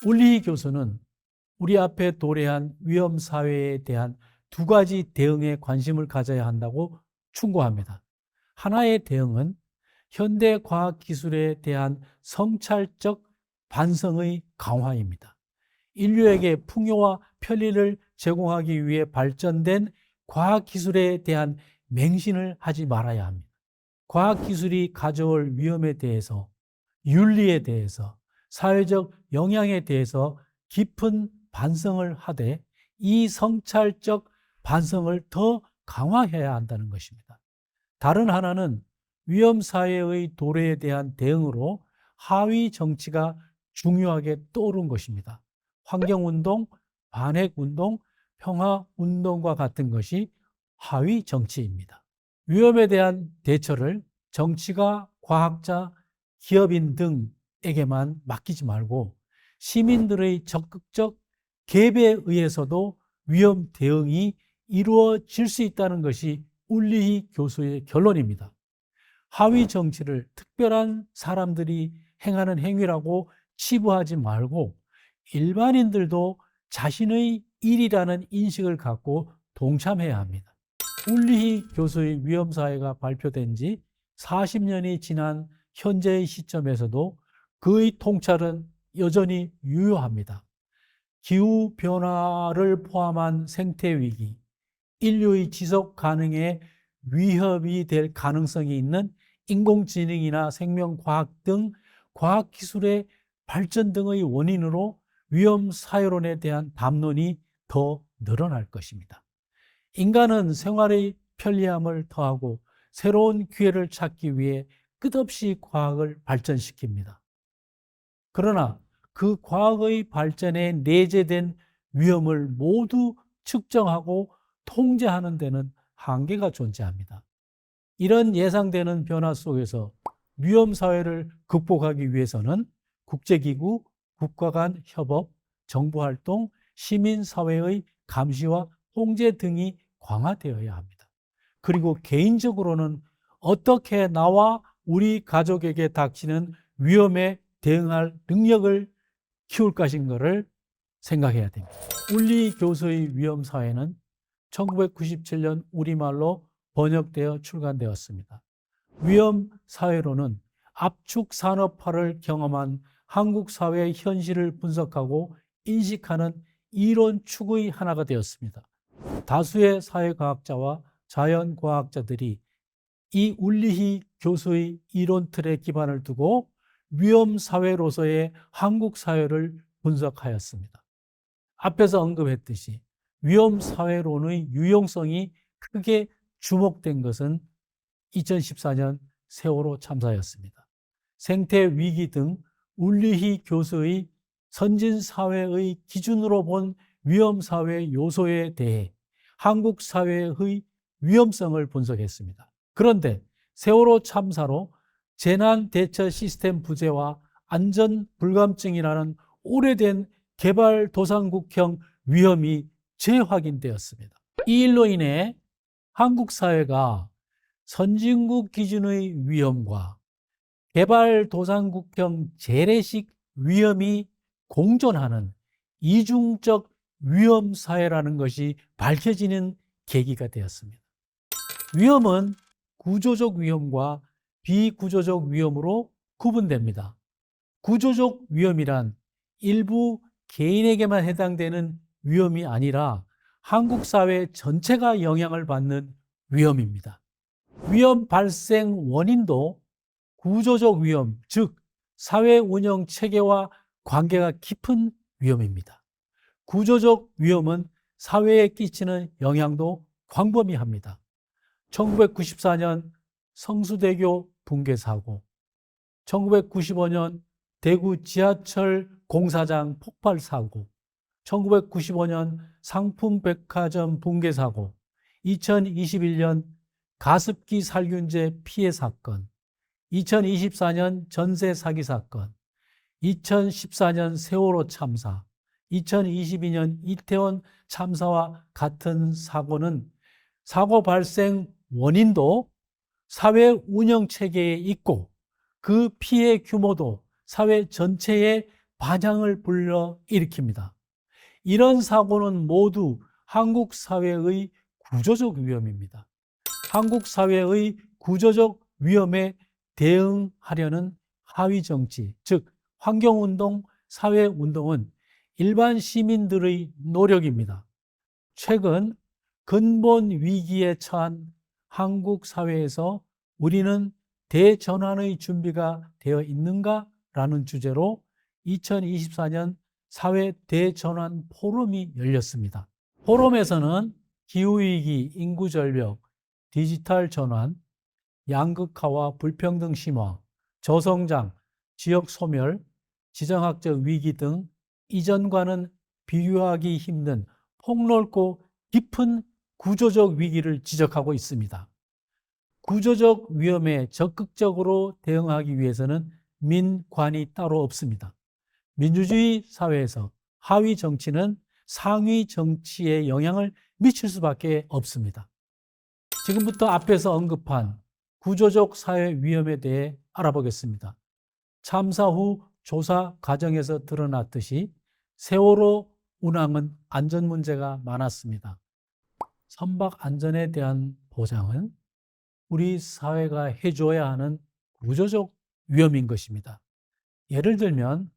울리히 교수는 우리 앞에 도래한 위험사회에 대한 두 가지 대응에 관심을 가져야 한다고 충고합니다. 하나의 대응은 현대 과학기술에 대한 성찰적 반성의 강화입니다. 인류에게 풍요와 편리를 제공하기 위해 발전된 과학기술에 대한 맹신을 하지 말아야 합니다. 과학기술이 가져올 위험에 대해서, 윤리에 대해서, 사회적 영향에 대해서 깊은 반성을 하되 이 성찰적 반성을 더 강화해야 한다는 것입니다. 다른 하나는 위험사회의 도래에 대한 대응으로 하위 정치가 중요하게 떠오른 것입니다. 환경운동, 반핵운동, 평화운동과 같은 것이 하위 정치입니다. 위험에 대한 대처를 정치가, 과학자, 기업인 등에게만 맡기지 말고 시민들의 적극적 개입에 의해서도 위험 대응이 이루어질 수 있다는 것이 울리히 교수의 결론입니다. 하위 정치를 특별한 사람들이 행하는 행위라고 치부하지 말고 일반인들도 자신의 일이라는 인식을 갖고 동참해야 합니다. 울리히 교수의 위험사회가 발표된 지 40년이 지난 현재의 시점에서도 그의 통찰은 여전히 유효합니다. 기후변화를 포함한 생태위기, 인류의 지속 가능에 위협이 될 가능성이 있는 인공지능이나 생명과학 등 과학기술의 발전 등의 원인으로 위험사회론에 대한 담론이 더 늘어날 것입니다. 인간은 생활의 편리함을 더하고 새로운 기회를 찾기 위해 끝없이 과학을 발전시킵니다. 그러나 그 과학의 발전에 내재된 위험을 모두 측정하고 통제하는 데는 한계가 존재합니다. 이런 예상되는 변화 속에서 위험사회를 극복하기 위해서는 국제기구, 국가 간 협업, 정부활동, 시민사회의 감시와 통제 등이 강화되어야 합니다. 그리고 개인적으로는 어떻게 나와 우리 가족에게 닥치는 위험에 대응할 능력을 키울 것인가를 생각해야 됩니다. 울리 교수의 위험사회는 1997년 우리말로 번역되어 출간되었습니다. 위험사회론은 압축산업화를 경험한 한국 사회의 현실을 분석하고 인식하는 이론 축의 하나가 되었습니다. 다수의 사회과학자와 자연과학자들이 이 울리히 교수의 이론 틀에 기반을 두고 위험사회로서의 한국 사회를 분석하였습니다. 앞에서 언급했듯이 위험사회론의 유용성이 크게 주목된 것은 2014년 세월호 참사였습니다. 생태위기 등 울리히 교수의 선진사회의 기준으로 본 위험사회 요소에 대해 한국 사회의 위험성을 분석했습니다. 그런데 세월호 참사로 재난대처 시스템 부재와 안전불감증이라는 오래된 개발도상국형 위험이 재확인되었습니다. 이 일로 인해 한국 사회가 선진국 기준의 위험과 개발도상국형 재래식 위험이 공존하는 이중적 위험사회라는 것이 밝혀지는 계기가 되었습니다. 위험은 구조적 위험과 비구조적 위험으로 구분됩니다. 구조적 위험이란 일부 개인에게만 해당되는 위험이 아니라 한국 사회 전체가 영향을 받는 위험입니다. 위험 발생 원인도 구조적 위험, 즉 사회 운영 체계와 관계가 깊은 위험입니다. 구조적 위험은 사회에 끼치는 영향도 광범위합니다. 1994년 성수대교 붕괴 사고, 1995년 대구 지하철 공사장 폭발 사고, 1995년 상품백화점 붕괴 사고, 2021년 가습기 살균제 피해 사건, 2024년 전세 사기 사건, 2014년 세월호 참사, 2022년 이태원 참사와 같은 사고는 사고 발생 원인도 사회 운영 체계에 있고 그 피해 규모도 사회 전체에 반향을 불러일으킵니다. 이런 사고는 모두 한국 사회의 구조적 위험입니다. 한국 사회의 구조적 위험에 대응하려는 하위 정치, 즉 환경운동, 사회운동은 일반 시민들의 노력입니다. 최근 근본 위기에 처한 한국 사회에서 우리는 대전환의 준비가 되어 있는가라는 주제로 2024년 사회 대전환 포럼이 열렸습니다. 포럼에서는 기후위기, 인구절벽, 디지털 전환, 양극화와 불평등 심화, 저성장, 지역 소멸, 지정학적 위기 등 이전과는 비교하기 힘든 폭넓고 깊은 구조적 위기를 지적하고 있습니다. 구조적 위험에 적극적으로 대응하기 위해서는 민관이 따로 없습니다. 민주주의 사회에서 하위 정치는 상위 정치에 영향을 미칠 수밖에 없습니다. 지금부터 앞에서 언급한 구조적 사회 위험에 대해 알아보겠습니다. 참사 후 조사 과정에서 드러났듯이 세월호 운항은 안전 문제가 많았습니다. 선박 안전에 대한 보장은 우리 사회가 해줘야 하는 구조적 위험인 것입니다. 예를 들면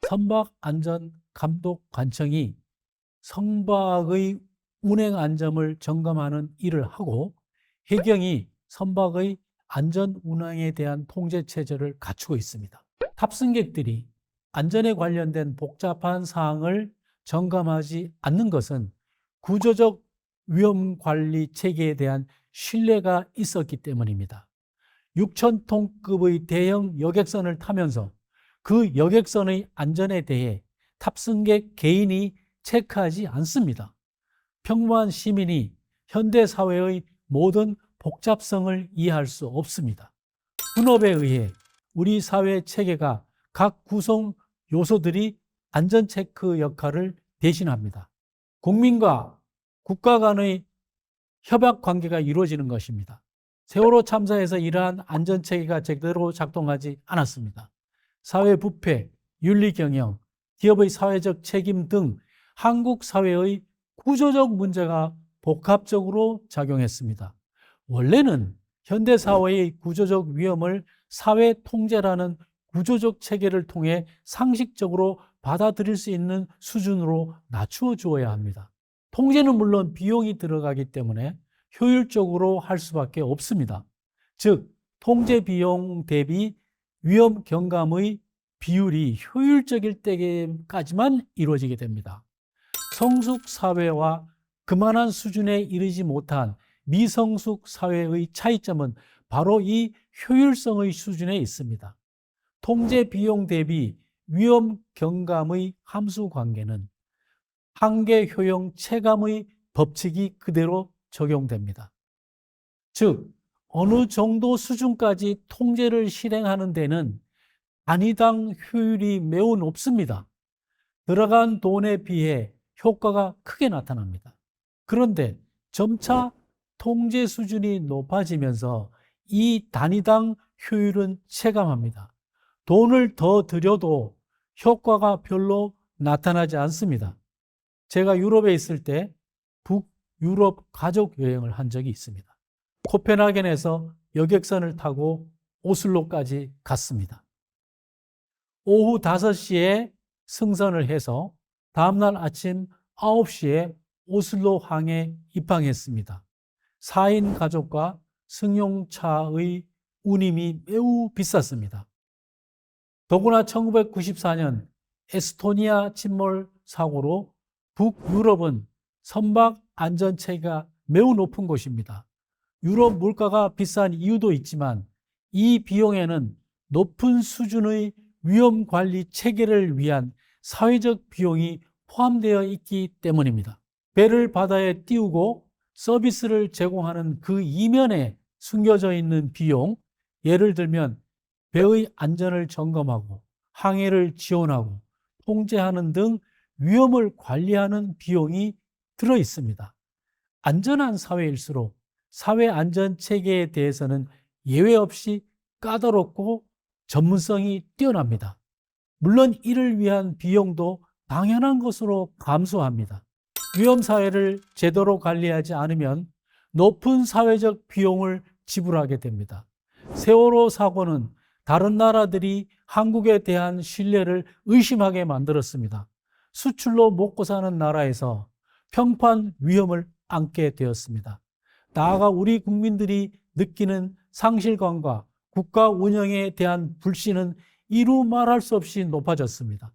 선박 안전 감독 관청이 선박의 운행 안전을 점검하는 일을 하고 해경이 선박의 안전 운항에 대한 통제 체제를 갖추고 있습니다. 탑승객들이 안전에 관련된 복잡한 사항을 점검하지 않는 것은 구조적 위험 관리 체계에 대한 신뢰가 있었기 때문입니다. 6,000톤급의 대형 여객선을 타면서 그 여객선의 안전에 대해 탑승객 개인이 체크하지 않습니다. 평범한 시민이 현대사회의 모든 복잡성을 이해할 수 없습니다. 분업에 의해 우리 사회 체계가 각 구성 요소들이 안전체크 역할을 대신합니다. 국민과 국가 간의 협약 관계가 이루어지는 것입니다. 세월호 참사에서 이러한 안전체계가 제대로 작동하지 않았습니다. 사회 부패, 윤리 경영, 기업의 사회적 책임 등 한국 사회의 구조적 문제가 복합적으로 작용했습니다. 원래는 현대사회의 구조적 위험을 사회 통제라는 구조적 체계를 통해 상식적으로 받아들일 수 있는 수준으로 낮추어 주어야 합니다. 통제는 물론 비용이 들어가기 때문에 효율적으로 할 수밖에 없습니다. 즉, 통제 비용 대비 위험 경감의 비율이 효율적일 때까지만 이루어지게 됩니다. 성숙 사회와 그만한 수준에 이르지 못한 미성숙 사회의 차이점은 바로 이 효율성의 수준에 있습니다. 통제 비용 대비 위험 경감의 함수 관계는 한계 효용 체감의 법칙이 그대로 적용됩니다. 즉, 어느 정도 수준까지 통제를 실행하는 데는 단위당 효율이 매우 높습니다. 들어간 돈에 비해 효과가 크게 나타납니다. 그런데 점차 통제 수준이 높아지면서 이 단위당 효율은 체감합니다. 돈을 더 들여도 효과가 별로 나타나지 않습니다. 제가 유럽에 있을 때 북유럽 가족 여행을 한 적이 있습니다. 코펜하겐에서 여객선을 타고 오슬로까지 갔습니다. 오후 5시에 승선을 해서 다음날 아침 9시에 오슬로항에 입항했습니다. 4인 가족과 승용차의 운임이 매우 비쌌습니다. 더구나 1994년 에스토니아 침몰 사고로 북유럽은 선박 안전체계가 매우 높은 곳입니다. 유럽 물가가 비싼 이유도 있지만 이 비용에는 높은 수준의 위험 관리 체계를 위한 사회적 비용이 포함되어 있기 때문입니다. 배를 바다에 띄우고 서비스를 제공하는 그 이면에 숨겨져 있는 비용, 예를 들면 배의 안전을 점검하고 항해를 지원하고 통제하는 등 위험을 관리하는 비용이 들어 있습니다. 안전한 사회일수록 사회 안전 체계에 대해서는 예외 없이 까다롭고 전문성이 뛰어납니다. 물론 이를 위한 비용도 당연한 것으로 감수합니다. 위험사회를 제대로 관리하지 않으면 높은 사회적 비용을 지불하게 됩니다. 세월호 사고는 다른 나라들이 한국에 대한 신뢰를 의심하게 만들었습니다. 수출로 먹고 사는 나라에서 평판 위험을 안게 되었습니다. 나아가 우리 국민들이 느끼는 상실감과 국가 운영에 대한 불신은 이루 말할 수 없이 높아졌습니다.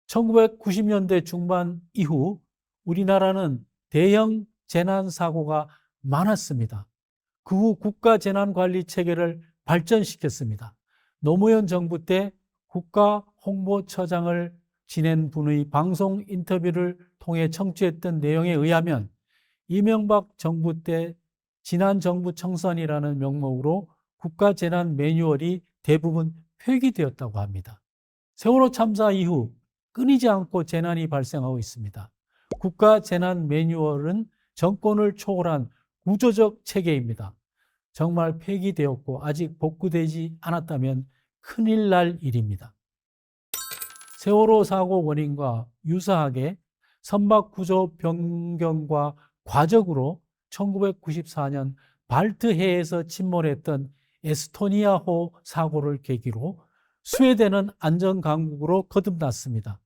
1990년대 중반 이후 우리나라는 대형 재난사고가 많았습니다. 그 후 국가재난관리체계를 발전시켰습니다. 노무현 정부 때 국가홍보처장을 지낸 분의 방송 인터뷰를 통해 청취했던 내용에 의하면 이명박 정부 때 지난정부청산이라는 명목으로 국가재난 매뉴얼이 대부분 폐기되었다고 합니다. 세월호 참사 이후 끊이지 않고 재난이 발생하고 있습니다. 국가재난 매뉴얼은 정권을 초월한 구조적 체계입니다. 정말 폐기되었고 아직 복구되지 않았다면 큰일 날 일입니다. 세월호 사고 원인과 유사하게 선박구조 변경과 과적으로 1994년 발트해에서 침몰했던 에스토니아호 사고를 계기로 스웨덴은 안전강국으로 거듭났습니다.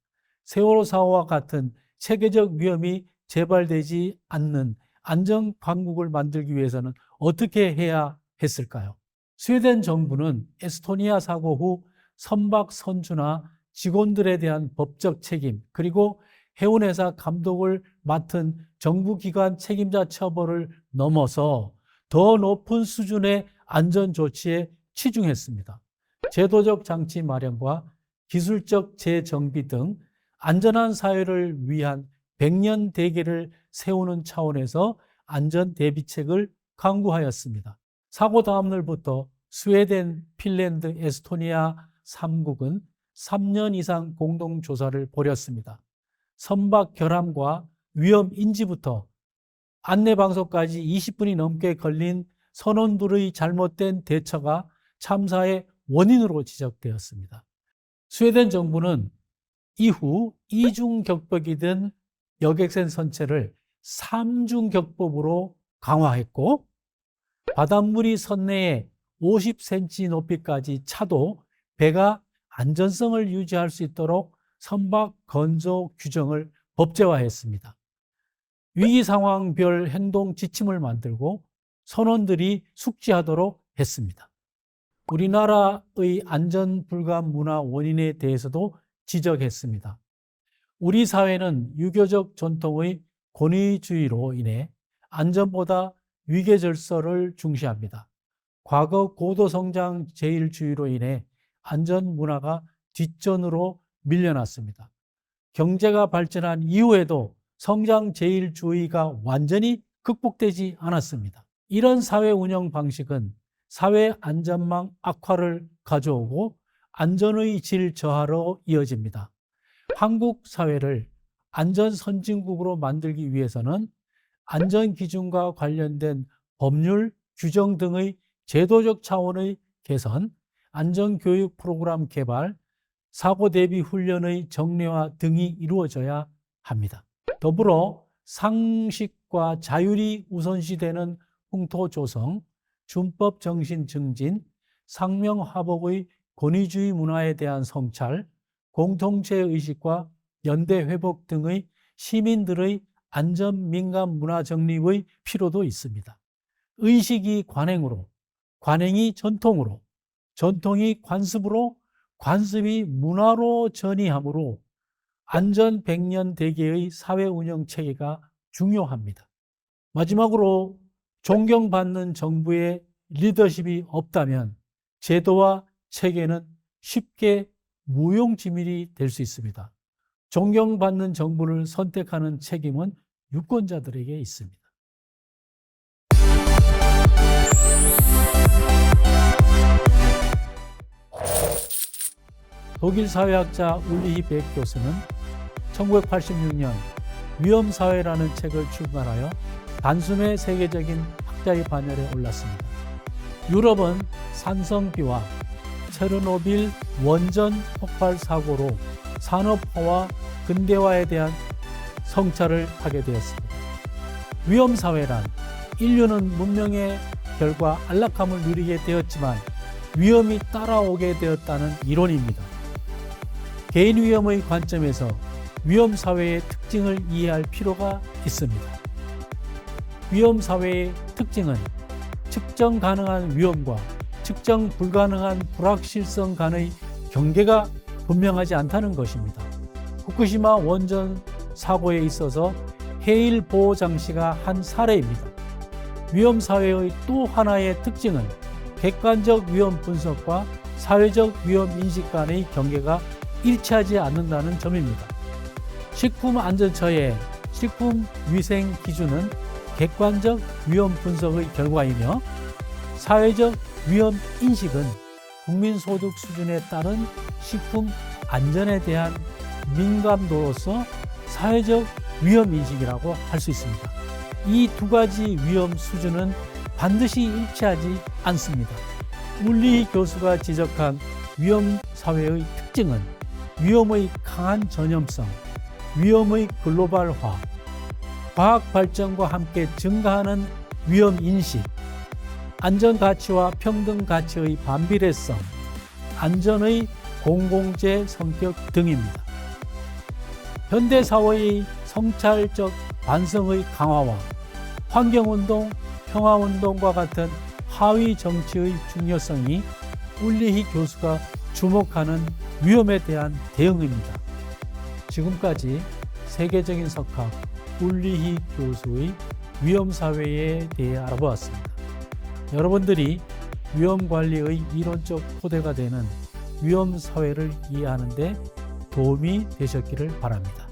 세월호 사고와 같은 체계적 위험이 재발되지 않는 안전강국을 만들기 위해서는 어떻게 해야 했을까요? 스웨덴 정부는 에스토니아 사고 후 선박 선주나 직원들에 대한 법적 책임, 그리고 해운회사 감독을 맡은 정부기관 책임자 처벌을 넘어서 더 높은 수준의 안전조치에 치중했습니다. 제도적 장치 마련과 기술적 재정비 등 안전한 사회를 위한 100년 대계를 세우는 차원에서 안전 대비책을 강구하였습니다. 사고 다음 날부터 스웨덴, 핀란드, 에스토니아 3국은 3년 이상 공동조사를 벌였습니다. 선박 결함과 위험 인지부터 안내방송까지 20분이 넘게 걸린 선원들의 잘못된 대처가 참사의 원인으로 지적되었습니다. 스웨덴 정부는 이후 이중격법이든 여객선 선체를 삼중격법으로 강화했고 바닷물이 선내에 50cm 높이까지 차도 배가 안전성을 유지할 수 있도록 선박 건조 규정을 법제화했습니다. 위기 상황별 행동 지침을 만들고 선원들이 숙지하도록 했습니다. 우리나라의 안전 불감 문화 원인에 대해서도 지적했습니다. 우리 사회는 유교적 전통의 권위주의로 인해 안전보다 위계 질서를 중시합니다. 과거 고도성장 제일주의로 인해 안전 문화가 뒷전으로 밀려났습니다. 경제가 발전한 이후에도 성장 제일주의가 완전히 극복되지 않았습니다. 이런 사회 운영 방식은 사회 안전망 악화를 가져오고 안전의 질 저하로 이어집니다. 한국 사회를 안전 선진국으로 만들기 위해서는 안전 기준과 관련된 법률, 규정 등의 제도적 차원의 개선, 안전교육 프로그램 개발, 사고 대비 훈련의 정례화 등이 이루어져야 합니다. 더불어 상식과 자율이 우선시되는 풍토 조성, 준법 정신 증진, 상명하복의 권위주의 문화에 대한 성찰, 공동체 의식과 연대 회복 등의 시민들의 안전 민감 문화 정립의 필요도 있습니다. 의식이 관행으로, 관행이 전통으로, 전통이 관습으로, 관습이 문화로 전이하므로 안전 100년 대계의 사회 운영 체계가 중요합니다. 마지막으로 존경받는 정부의 리더십이 없다면 제도와 체계는 쉽게 무용지물이 될 수 있습니다. 존경받는 정부를 선택하는 책임은 유권자들에게 있습니다. 독일 사회학자 울리히 백 교수는 1986년 위험사회라는 책을 출간하여 단숨에 세계적인 학자의 반열에 올랐습니다. 유럽은 산성비와 체르노빌 원전 폭발 사고로 산업화와 근대화에 대한 성찰을 하게 되었습니다. 위험사회란 인류는 문명의 결과 안락함을 누리게 되었지만 위험이 따라오게 되었다는 이론입니다. 개인 위험의 관점에서 위험사회의 특징을 이해할 필요가 있습니다. 위험사회의 특징은 측정 가능한 위험과 측정 불가능한 불확실성 간의 경계가 분명하지 않다는 것입니다. 후쿠시마 원전 사고에 있어서 해일 보호 장치가 한 사례입니다. 위험사회의 또 하나의 특징은 객관적 위험 분석과 사회적 위험 인식 간의 경계가 일치하지 않는다는 점입니다. 식품안전처의 식품위생 기준은 객관적 위험 분석의 결과이며 사회적 위험 인식은 국민소득 수준에 따른 식품 안전에 대한 민감도로서 사회적 위험 인식이라고 할 수 있습니다. 이 두 가지 위험 수준은 반드시 일치하지 않습니다. 울리히 교수가 지적한 위험 사회의 특징은 위험의 강한 전염성, 위험의 글로벌화, 과학 발전과 함께 증가하는 위험 인식, 안전 가치와 평등 가치의 반비례성, 안전의 공공재 성격 등입니다. 현대 사회의 성찰적 반성의 강화와 환경운동, 평화운동과 같은 하위 정치의 중요성이 울리히 교수가 주목하는 위험에 대한 대응입니다. 지금까지 세계적인 석학 울리히 교수의 위험사회에 대해 알아보았습니다. 여러분들이 위험관리의 이론적 토대가 되는 위험사회를 이해하는 데 도움이 되셨기를 바랍니다.